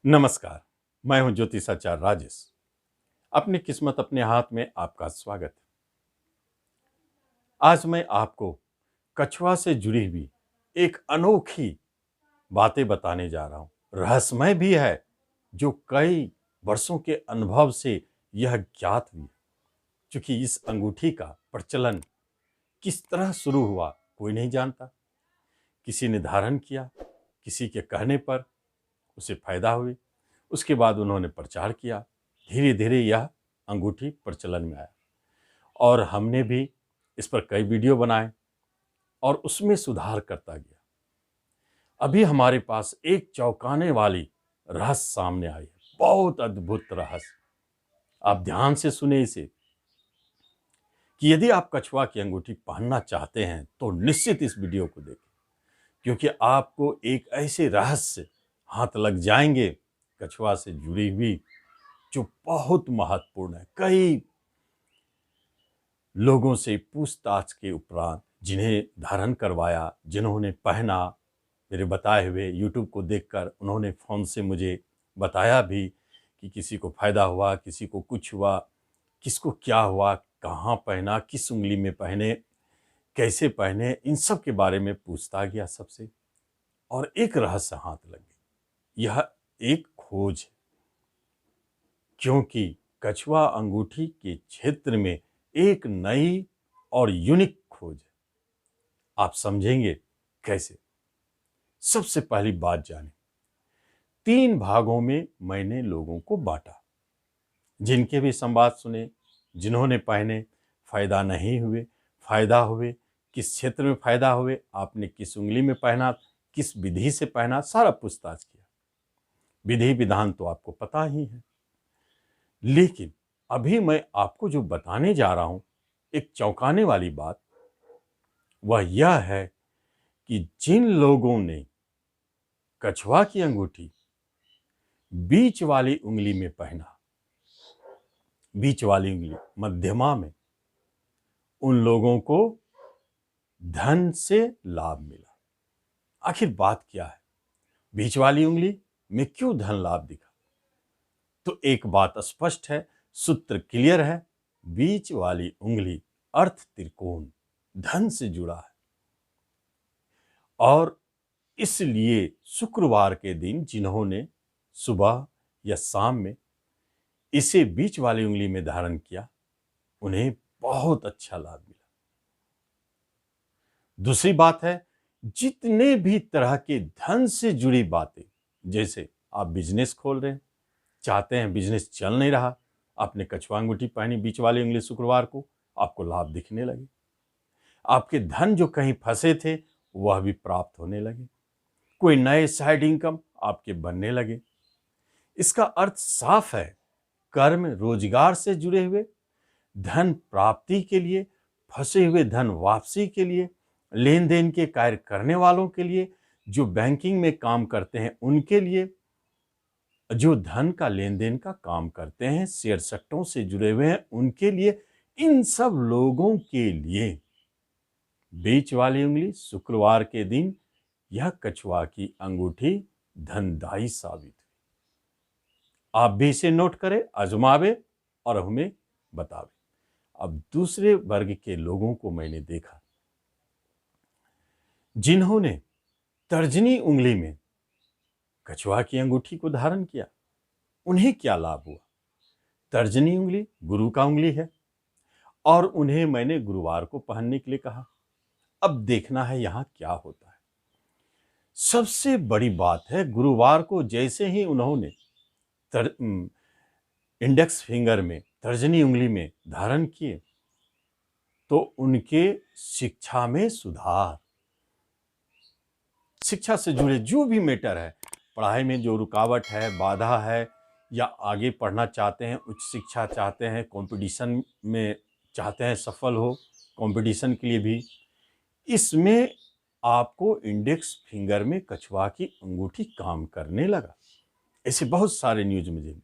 नमस्कार। मैं हूं ज्योतिषाचार्य राजेश। अपनी किस्मत अपने हाथ में आपका स्वागत है। आज मैं आपको कछुआ से जुड़ी हुई एक अनोखी बातें बताने जा रहा हूं। रहस्यमय भी है, जो कई वर्षों के अनुभव से यह ज्ञात हुई। क्योंकि इस अंगूठी का प्रचलन किस तरह शुरू हुआ कोई नहीं जानता। किसी ने धारण किया, किसी के कहने पर उसे फायदा हुई, उसके बाद उन्होंने प्रचार किया। धीरे धीरे यह अंगूठी प्रचलन में आया और हमने भी इस पर कई वीडियो बनाए और उसमें सुधार करता गया। अभी हमारे पास एक चौंकाने वाली रहस्य सामने आई है, बहुत अद्भुत रहस्य। आप ध्यान से सुने इसे कि यदि आप कछुआ की अंगूठी पहनना चाहते हैं तो निश्चित इस वीडियो को देखें, क्योंकि आपको एक ऐसे रहस्य हाथ लग जाएंगे कछुआ से जुड़ी हुई, जो बहुत महत्वपूर्ण है। कई लोगों से पूछताछ के उपरांत जिन्हें धारण करवाया, जिन्होंने पहना, मेरे बताए हुए यूट्यूब को देखकर उन्होंने फ़ोन से मुझे बताया भी कि किसी को फ़ायदा हुआ, किसी को कुछ हुआ, किसको क्या हुआ, कहाँ पहना, किस उंगली में पहने, कैसे पहने, इन सब के बारे में पूछता गया सबसे। और एक रहस्य हाथ लग गई। यह एक खोज है, क्योंकि कछुआ अंगूठी के क्षेत्र में एक नई और यूनिक खोज है। आप समझेंगे कैसे। सबसे पहली बात जाने, 3 भागों में मैंने लोगों को बांटा। जिनके भी संवाद सुने, जिन्होंने पहने, फायदा नहीं हुए, फायदा हुए, किस क्षेत्र में फायदा हुए, आपने किस उंगली में पहना, किस विधि से पहना, सारा पूछताछ किया। विधि विधान तो आपको पता ही है, लेकिन अभी मैं आपको जो बताने जा रहा हूं, एक चौंकाने वाली बात वह यह है कि जिन लोगों ने कछुआ की अंगूठी बीच वाली उंगली में पहना, बीच वाली उंगली मध्यमा में, उन लोगों को धन से लाभ मिला। आखिर बात क्या है, बीच वाली उंगली में क्यों धन लाभ दिखा? तो एक बात स्पष्ट है, सूत्र क्लियर है। बीच वाली उंगली अर्थ त्रिकोण, धन से जुड़ा है। और इसलिए शुक्रवार के दिन जिन्होंने सुबह या शाम में इसे बीच वाली उंगली में धारण किया, उन्हें बहुत अच्छा लाभ मिला। दूसरी बात है, जितने भी तरह के धन से जुड़ी बातें, जैसे आप बिजनेस खोल रहे हैं, चाहते हैं बिजनेस चल नहीं रहा, आपने कछुआ अंगूठी पहनी बीच वाली उंगली शुक्रवार को, आपको लाभ दिखने लगे। आपके धन जो कहीं फंसे थे वह भी प्राप्त होने लगे। कोई नए साइड इनकम आपके बनने लगे। इसका अर्थ साफ है, कर्म रोजगार से जुड़े हुए, धन प्राप्ति के लिए, फंसे हुए धन वापसी के लिए, लेन देन के कार्य करने वालों के लिए, जो बैंकिंग में काम करते हैं उनके लिए, जो धन का लेन देन का काम करते हैं, शेयर सट्टों से जुड़े हुए हैं उनके लिए, इन सब लोगों के लिए बीच वाली उंगली शुक्रवार के दिन यह कछुआ की अंगूठी धनदायी साबित हुई। आप भी इसे नोट करें, आजमावे और हमें बतावे। अब दूसरे वर्ग के लोगों को मैंने देखा, जिन्होंने तर्जनी उंगली में कछुआ की अंगूठी को धारण किया, उन्हें क्या लाभ हुआ? तर्जनी उंगली गुरु का उंगली है और उन्हें मैंने गुरुवार को पहनने के लिए कहा। अब देखना है यहां क्या होता है। सबसे बड़ी बात है, गुरुवार को जैसे ही उन्होंने इंडेक्स फिंगर में, तर्जनी उंगली में धारण किए, तो उनके शिक्षा में सुधार, शिक्षा से जुड़े जो भी मैटर है, पढ़ाई में जो रुकावट है, बाधा है, या आगे पढ़ना चाहते हैं, उच्च शिक्षा चाहते हैं, कंपटीशन में चाहते हैं सफल हो, कंपटीशन के लिए भी, इसमें आपको इंडेक्स फिंगर में कछुआ की अंगूठी काम करने लगा। ऐसे बहुत सारे न्यूज मुझे मिले।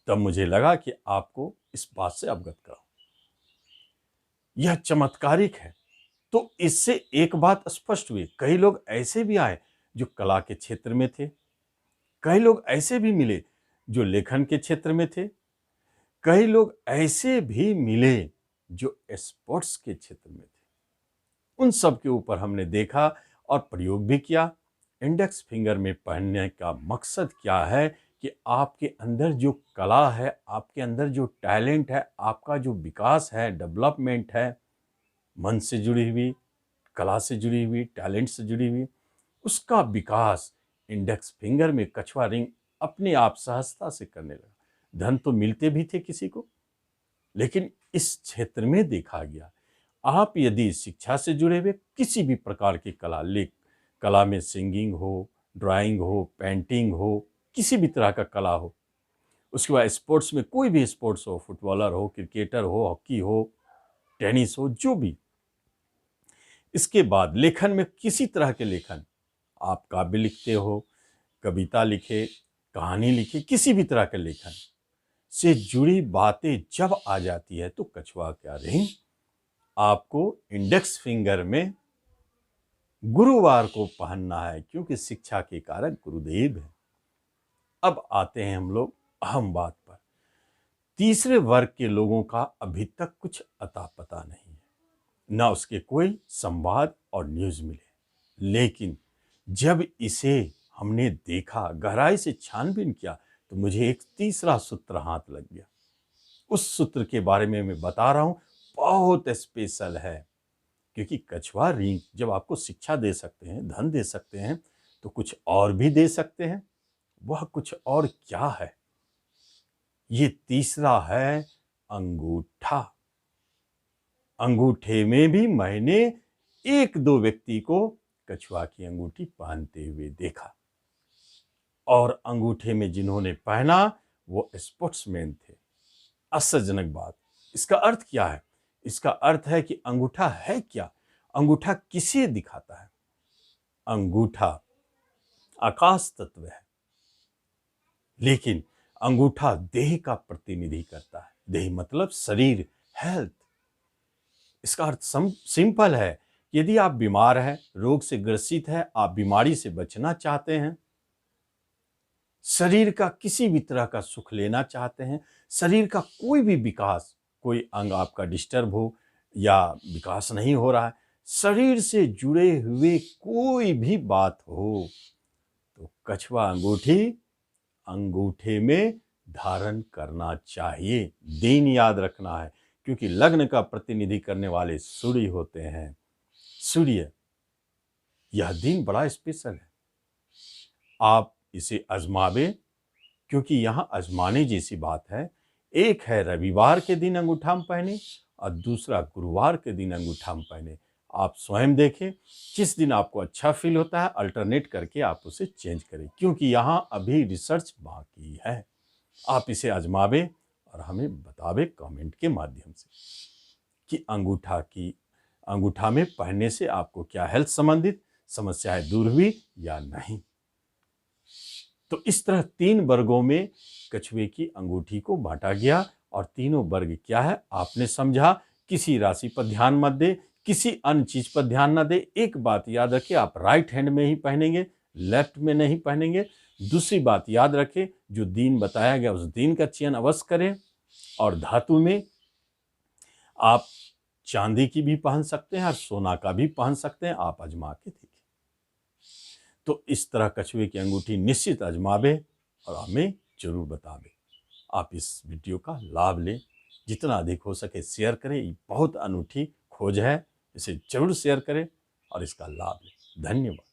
तब मुझे लगा कि आपको इस बात से अवगत कराऊं। यह चमत्कारिक है। तो इससे एक बात स्पष्ट हुई, कई लोग ऐसे भी आए जो कला के क्षेत्र में थे, कई लोग ऐसे भी मिले जो लेखन के क्षेत्र में थे, कई लोग ऐसे भी मिले जो स्पोर्ट्स के क्षेत्र में थे। उन सब के ऊपर हमने देखा और प्रयोग भी किया। इंडेक्स फिंगर में पहनने का मकसद क्या है कि आपके अंदर जो कला है, आपके अंदर जो टैलेंट है, आपका जो विकास है, डेवलपमेंट है, मन से जुड़ी हुई, कला से जुड़ी हुई, टैलेंट से जुड़ी हुई, उसका विकास इंडेक्स फिंगर में कछुआ रिंग अपने आप सहजता से करने लगा। धन तो मिलते भी थे किसी को, लेकिन इस क्षेत्र में देखा गया आप यदि शिक्षा से जुड़े हुए किसी भी प्रकार की कला में सिंगिंग हो, ड्राइंग हो, पेंटिंग हो, किसी भी तरह का कला हो, उसके बाद स्पोर्ट्स में कोई भी स्पोर्ट्स हो, फुटबॉलर हो, क्रिकेटर हो, हॉकी हो, टेनिस हो, जो भी। इसके बाद लेखन में किसी तरह के लेखन, आप काव्य लिखते हो, कविता लिखे, कहानी लिखे, किसी भी तरह के लेखन से जुड़ी बातें जब आ जाती है तो कछुआ का रिंग आपको इंडेक्स फिंगर में गुरुवार को पहनना है, क्योंकि शिक्षा के कारक गुरुदेव है। अब आते हैं हम लोग अहम बात पर। तीसरे वर्ग के लोगों का अभी तक कुछ अता पता नहीं है, ना उसके कोई संवाद और न्यूज मिले, लेकिन जब इसे हमने देखा, गहराई से छानबीन किया, तो मुझे एक तीसरा सूत्र हाथ लग गया। उस सूत्र के बारे में मैं बता रहा हूं, बहुत स्पेशल है, क्योंकि कछुआ रिंग जब आपको शिक्षा दे सकते हैं, धन दे सकते हैं, तो कुछ और भी दे सकते हैं। वह कुछ और क्या है? ये तीसरा है अंगूठा। अंगूठे में भी मैंने एक दो व्यक्ति को कछुआ की अंगूठी पहनते हुए देखा, और अंगूठे में जिन्होंने पहना वो स्पोर्ट्समैन थे। आश्चर्यजनक बात। इसका अर्थ क्या है? इसका अर्थ है कि अंगूठा है क्या? अंगूठा किसे दिखाता है? अंगूठा आकाश तत्व है, लेकिन अंगूठा देह का प्रतिनिधि करता है। देह मतलब शरीर, हेल्थ। इसका अर्थ सिंपल है। यदि आप बीमार हैं, रोग से ग्रसित है, आप बीमारी से बचना चाहते हैं, शरीर का किसी भी तरह का सुख लेना चाहते हैं, शरीर का कोई भी विकास, कोई अंग आपका डिस्टर्ब हो या विकास नहीं हो रहा है, शरीर से जुड़े हुए कोई भी बात हो, तो कछुआ अंगूठी अंगूठे में धारण करना चाहिए। दिन याद रखना है, क्योंकि लग्न का प्रतिनिधि करने वाले सूर्य होते हैं। सूर्य, यह दिन बड़ा स्पेशल है। आप इसे आजमावे, क्योंकि यहाँ आजमाने जैसी बात है। एक है रविवार के दिन अंगूठा हम पहने, और दूसरा गुरुवार के दिन अंगूठा हम पहने। आप स्वयं देखें किस दिन आपको अच्छा फील होता है, अल्टरनेट करके आप उसे चेंज करें, क्योंकि यहाँ अभी रिसर्च बाकी है। आप इसे आजमावे और हमें बतावे कमेंट के माध्यम से कि अंगूठा में पहनने से आपको क्या हेल्थ संबंधित समस्याएं दूर हुई या नहीं। तो इस तरह 3 वर्गों में कछुए की अंगूठी को बांटा गया, और तीनों वर्ग क्या है आपने समझा। किसी राशि पर ध्यान मत दे, किसी अन्य चीज पर ध्यान न दे। एक बात याद रखिए, आप राइट हैंड में ही पहनेंगे, लेफ्ट में नहीं पहनेंगे। दूसरी बात याद रखें, जो दिन बताया गया उस दिन का चयन अवश्य करें। और धातु में आप चांदी की भी पहन सकते हैं और सोना का भी पहन सकते हैं, आप आजमा के देखिए। तो इस तरह कछुए की अंगूठी निश्चित आजमावे और हमें जरूर बतावे। आप इस वीडियो का लाभ लें, जितना अधिक हो सके शेयर करें। ये बहुत अनूठी खोज है, इसे जरूर शेयर करें और इसका लाभ लें। धन्यवाद।